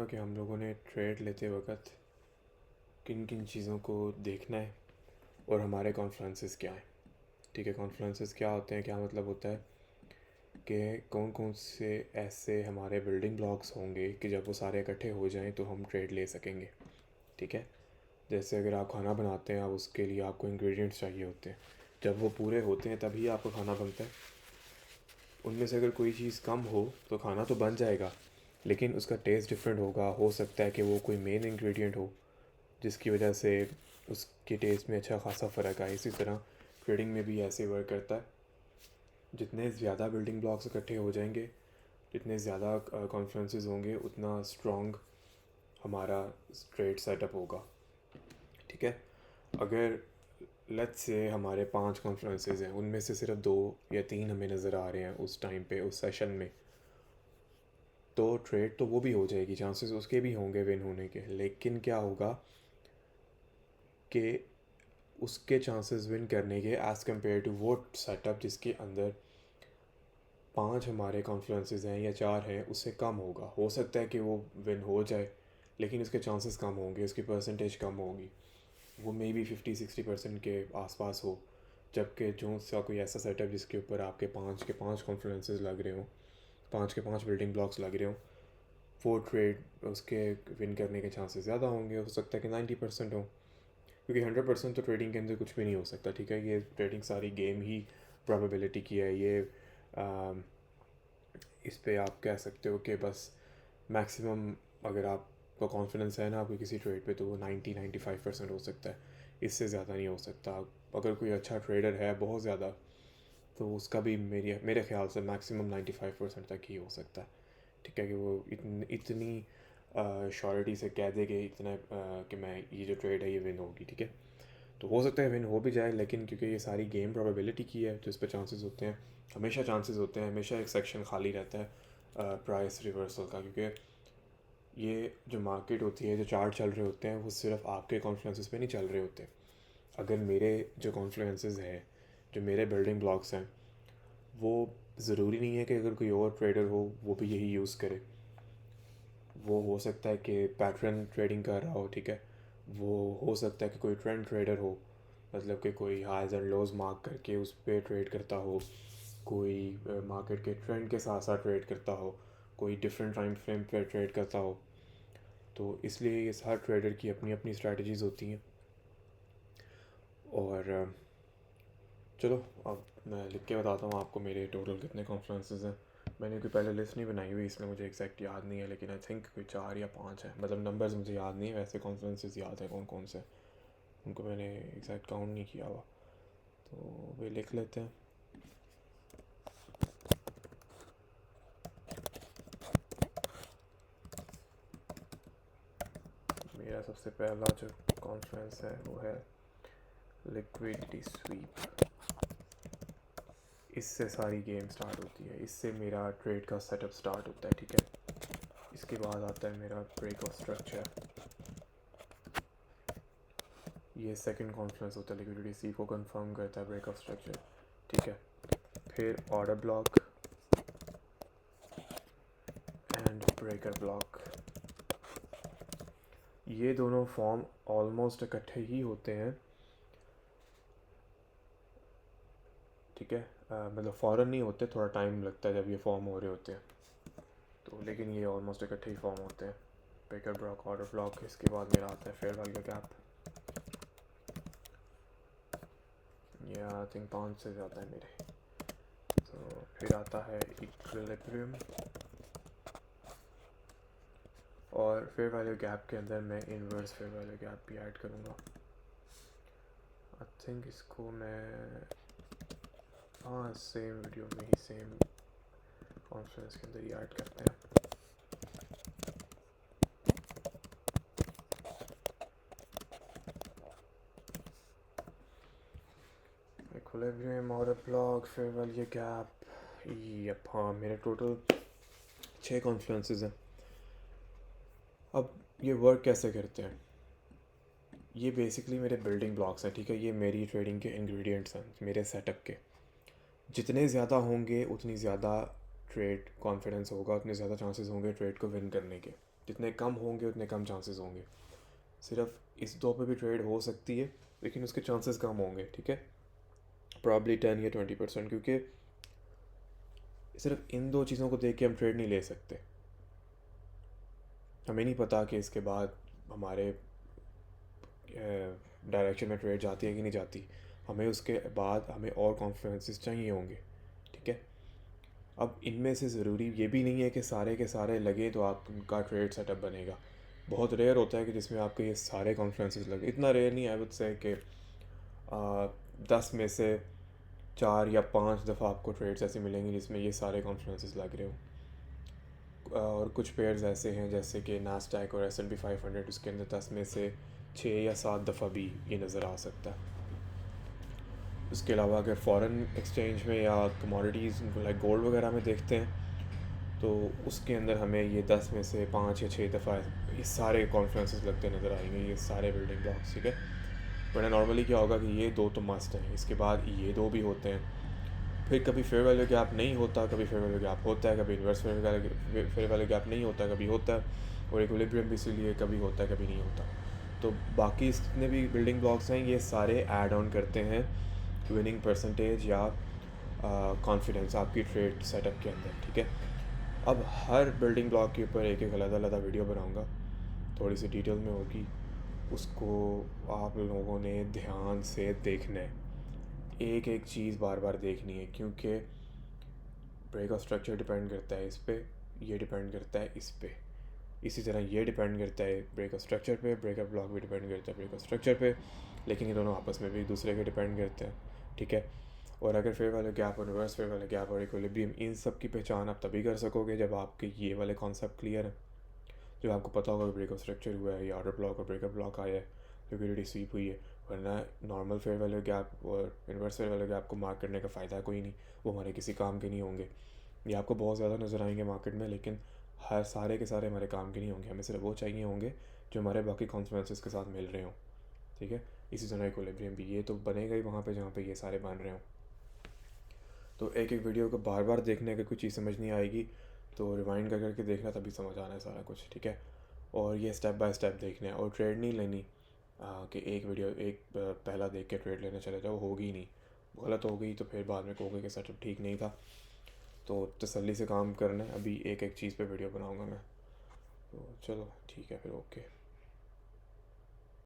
कि हम लोगों ने ट्रेड लेते वक्त किन किन चीज़ों को देखना है और हमारे कॉन्फ्रेंसेस क्या हैं। ठीक है, कॉन्फ्रेंसेस क्या होते हैं, क्या मतलब होता है कि कौन कौन से ऐसे हमारे बिल्डिंग ब्लॉक्स होंगे कि जब वो सारे इकट्ठे हो जाएं तो हम ट्रेड ले सकेंगे। ठीक है, जैसे अगर आप खाना बनाते हैं, आप उसके लिए आपको इंग्रेडिएंट्स चाहिए होते हैं। जब वो पूरे होते हैं तभी आपका खाना बनता है। उनमें से अगर कोई चीज़ कम हो तो खाना तो बन जाएगा, लेकिन उसका टेस्ट डिफरेंट होगा। हो सकता है कि वो कोई मेन इंग्रेडिएंट हो जिसकी वजह से उसके टेस्ट में अच्छा खासा फ़र्क आए। इसी तरह ट्रेडिंग में भी ऐसे वर्क करता है। जितने ज़्यादा बिल्डिंग ब्लॉक्स इकट्ठे हो जाएंगे, जितने ज़्यादा कॉन्फ्रेंसेस होंगे, उतना स्ट्रॉन्ग हमारा ट्रेड सेटअप होगा। ठीक है, अगर लेट्स से हमारे 5 कॉन्फ्रेंसेस हैं, उनमें से सिर्फ 2 या 3 हमें नज़र आ रहे हैं उस टाइम पे, उस सेशन में, तो ट्रेड तो वो भी हो जाएगी, चांसेस उसके भी होंगे विन होने के। लेकिन क्या होगा कि उसके चांसेस विन करने के एज़ कम्पेयर टू वो सेटअप जिसके अंदर 5 हमारे कॉन्फ्लुएंसेस हैं या 4 हैं, उससे कम होगा। हो सकता है कि वो विन हो जाए, लेकिन उसके चांसेस कम होंगे, उसकी परसेंटेज कम होगी। वो मे बी 50-60% के आसपास हो। जबकि जो सा कोई ऐसा सेटअप जिसके ऊपर आपके 5 के 5 कॉन्फ्लुएंसेस लग रहे हों, 5 के 5 बिल्डिंग ब्लॉक्स लग रहे हों, वो ट्रेड उसके विन करने के चांसेस ज़्यादा होंगे। हो सकता है कि 90% हो, क्योंकि 100% तो ट्रेडिंग के अंदर कुछ भी नहीं हो सकता। ठीक है, ये ट्रेडिंग सारी गेम ही प्रोबेबिलिटी की है। ये इस पे आप कह सकते हो कि बस मैक्सिमम, अगर आपका कॉन्फिडेंस है ना आपकी किसी ट्रेड पे, तो वो 90-95% हो सकता है, इससे ज़्यादा नहीं हो सकता। अगर कोई अच्छा ट्रेडर है बहुत ज़्यादा, तो उसका भी मेरे ख्याल से मैक्सिमम 95% तक ही हो सकता है। ठीक है, कि वो इतनी श्योरिटी से कह दे कि इतना कि मैं ये जो ट्रेड है ये विन होगी। ठीक है, तो हो सकता है विन हो भी जाए, लेकिन क्योंकि ये सारी गेम प्रोबेबिलिटी की है, तो इस पर चांसेस होते हैं, हमेशा चांसेस होते हैं, हमेशा एक सेक्शन खाली रहता है प्राइस रिवर्सल का। क्योंकि ये जो मार्केट होती है, जो चार्ट चल रहे होते हैं, वो सिर्फ आपके कॉन्फ्लुएंसेस पे नहीं चल रहे होते। अगर मेरे जो कॉन्फ्लुएंसेस हैं, जो मेरे बिल्डिंग ब्लॉक्स हैं, वो ज़रूरी नहीं है कि अगर कोई और ट्रेडर हो वो भी यही यूज़ करे। वो हो सकता है कि पैटर्न ट्रेडिंग कर रहा हो। ठीक है, वो हो सकता है कि कोई ट्रेंड ट्रेडर हो, मतलब कि कोई हाइज एंड लोज मार्क करके उस पर ट्रेड करता हो, कोई मार्केट के ट्रेंड के साथ साथ ट्रेड करता हो, कोई डिफरेंट टाइम फ्रेम पे ट्रेड करता हो। तो इसलिए इस हर ट्रेडर की अपनी अपनी स्ट्रैटेजीज़ होती हैं। और चलो अब मैं लिख के बताता हूँ आपको मेरे टोटल कितने कॉन्फ्रेंसेस हैं। मैंने कोई पहले लिस्ट नहीं बनाई हुई, इसलिए मुझे एग्जैक्ट याद नहीं है, लेकिन आई थिंक कोई 4 या 5 है। मतलब नंबर्स मुझे याद नहीं है, वैसे कॉन्फ्रेंसेस याद है कौन कौन से, उनको मैंने एग्जैक्ट काउंट नहीं किया हुआ। तो वे लिख लेते हैं। मेरा सबसे पहला जो कॉन्फ्रेंस है वो है लिक्विडिटी स्वीप। इससे सारी गेम स्टार्ट होती है, इससे मेरा ट्रेड का सेटअप स्टार्ट होता है। ठीक है, इसके बाद आता है मेरा ब्रेक ऑफ स्ट्रक्चर। ये सेकंड कॉन्फ्रेंस होता है, लिक्विडिटी सी को कंफर्म करता है ब्रेक ऑफ स्ट्रक्चर। ठीक है, फिर order block and breaker block. ये दोनों फॉर्म ऑलमोस्ट इकट्ठे ही होते हैं। ठीक है, मतलब फ़ौरन नहीं होते, थोड़ा टाइम लगता है जब ये फॉर्म हो रहे होते हैं, तो लेकिन ये ऑलमोस्ट इकट्ठे ही फॉर्म होते हैं। ब्रेकर ब्लॉक, ऑर्डर ब्लॉक, इसके बाद मेरा आता है फेयर वैल्यू गैप। ये आई थिंक 5 से ज़्यादा है मेरे। तो फिर आता है इक्विलिब्रियम, और फेयर वैल्यू गैप के अंदर मैं इन्वर्स फेयर वैल्यू गैप भी ऐड करूँगा। आई थिंक इसको मैं, हाँ, सेम वीडियो में ही सेम कॉन्फ्रेंस के अंदर ही ऐड करते हैं। Equilibrium, order block, fair value gap. Yup, हाँ, मेरे टोटल 6 कॉन्फ्रेंसेस हैं। अब ये वर्क कैसे करते हैं, ये बेसिकली मेरे बिल्डिंग ब्लॉक्स हैं। ठीक है, ये मेरी ट्रेडिंग के इंग्रेडिएंट्स हैं मेरे सेटअप के। जितने ज़्यादा होंगे उतनी ज़्यादा ट्रेड कॉन्फिडेंस होगा, उतने ज़्यादा चांसेस होंगे ट्रेड को विन करने के। जितने कम होंगे उतने कम चांसेस होंगे। सिर्फ इस दो पे भी ट्रेड हो सकती है, लेकिन उसके चांसेस कम होंगे, ठीक है, प्रॉब्ली 10 या 20%, क्योंकि सिर्फ इन दो चीज़ों को देख के हम ट्रेड नहीं ले सकते। हमें नहीं पता कि इसके बाद हमारे डायरेक्शन में ट्रेड जाती है कि नहीं जाती। हमें उसके बाद हमें और कॉन्फ्लुएंसेस चाहिए होंगे, ठीक है। अब इनमें से ज़रूरी ये भी नहीं है कि सारे के सारे लगे तो आपका ट्रेड सेटअप बनेगा। बहुत रेयर होता है कि जिसमें आपके ये सारे कॉन्फ्लुएंसेस लगे। इतना रेयर नहीं, आई वुड से कि 10 में से 4 या 5 दफ़ा आपको ट्रेड्स ऐसे मिलेंगे जिसमें ये सारे कॉन्फ्लुएंसेस लग रहे हो। और कुछ पेयर्स ऐसे हैं जैसे कि नास्डैक और S&P 500, उसके अंदर 10 में से 6 या 7 दफ़ा भी ये नज़र आ सकता है। उसके अलावा अगर फॉरेन एक्सचेंज में या कमोडिटीज़ लाइक गोल्ड वगैरह में देखते हैं तो उसके अंदर हमें ये 10 में से 5 या 6 दफ़ा ये सारे कॉन्फ्लुएंसेस लगते नज़र आएंगे, ये सारे बिल्डिंग ब्लॉक्स, ठीक है। वरना नॉर्मली क्या होगा कि ये दो तो मस्ट हैं, इसके बाद ये दो भी होते हैं, फिर कभी फेयर वैल्यू गैप नहीं होता, कभी फेयर वैल्यू गैप होता है, कभी इन्वर्स फेयर वैल्यू गैप नहीं होता, कभी होता है, और इक्विलिब्रियम भी इसीलिए कभी होता है कभी नहीं होता। तो बाकी जितने भी बिल्डिंग ब्लॉक्स हैं ये सारे ऐड ऑन करते हैं विनिंग परसेंटेज या कॉन्फिडेंस आपकी ट्रेड सेटअप के अंदर, ठीक है। अब हर बिल्डिंग ब्लॉक के ऊपर एक एक अलग वीडियो बनाऊंगा, थोड़ी सी डिटेल में होगी, उसको आप लोगों ने ध्यान से देखना है, एक एक चीज़ बार बार देखनी है, क्योंकि ब्रेक ऑफ स्ट्रक्चर डिपेंड करता है इस पर, ये डिपेंड करता है इस पर, इसी तरह ये डिपेंड करता है ब्रेक ऑफ स्ट्रक्चर पे, ब्रेक ऑफ ब्लॉक भी डिपेंड करता है ब्रेक ऑफ स्ट्रक्चर पे, लेकिन ये दोनों आपस में भी एक दूसरे के डिपेंड करते हैं, ठीक है। और अगर फेयर वाले गैप और रिवर्स फेयर वाले गैप और इक्विलिब्रियम, इन सब की पहचान आप तभी कर सकोगे जब आपके ये वाले कॉन्सेप्ट क्लियर है, जब आपको पता होगा ब्रेक ऑफ स्ट्रक्चर हुआ है या ऑर्डर ब्लॉक और ब्रेकअप ब्लॉक आया है, लिक्विडिटी स्वीप हुई है। वरना नॉर्मल फेयर वाले गैप और इन्वर्स फेयर वाले गैप को मार्क करने का फ़ायदा कोई नहीं, वो हमारे किसी काम के नहीं होंगे। ये आपको बहुत ज़्यादा नज़र आएंगे मार्केट में, लेकिन हर सारे के सारे हमारे काम के नहीं होंगे, हमें सिर्फ वो चाहिए होंगे जो हमारे बाकी कॉन्फ्लुएंसेस के साथ मिल रहे हों, ठीक है। इसी तरह इक्विलिब्रियम भी ये तो बनेगा ही वहाँ पे जहाँ पे ये सारे बन रहे हों। तो एक एक वीडियो को बार बार देखने का कोई चीज़ समझ नहीं आएगी, तो रिवाइंड कर करके देखना, तभी समझ आना है सारा कुछ, ठीक है। और ये स्टेप बाय स्टेप देखना है, और ट्रेड नहीं लेनी कि एक वीडियो एक पहला देख के ट्रेड लेने चले जाओ, होगी नहीं, गलत हो गई तो फिर बाद में कहोगे कि सेटअप ठीक नहीं था। तो तसल्ली से काम करना है, अभी एक एक चीज़ पे वीडियो बनाऊंगा मैं। तो चलो ठीक है फिर, ओके।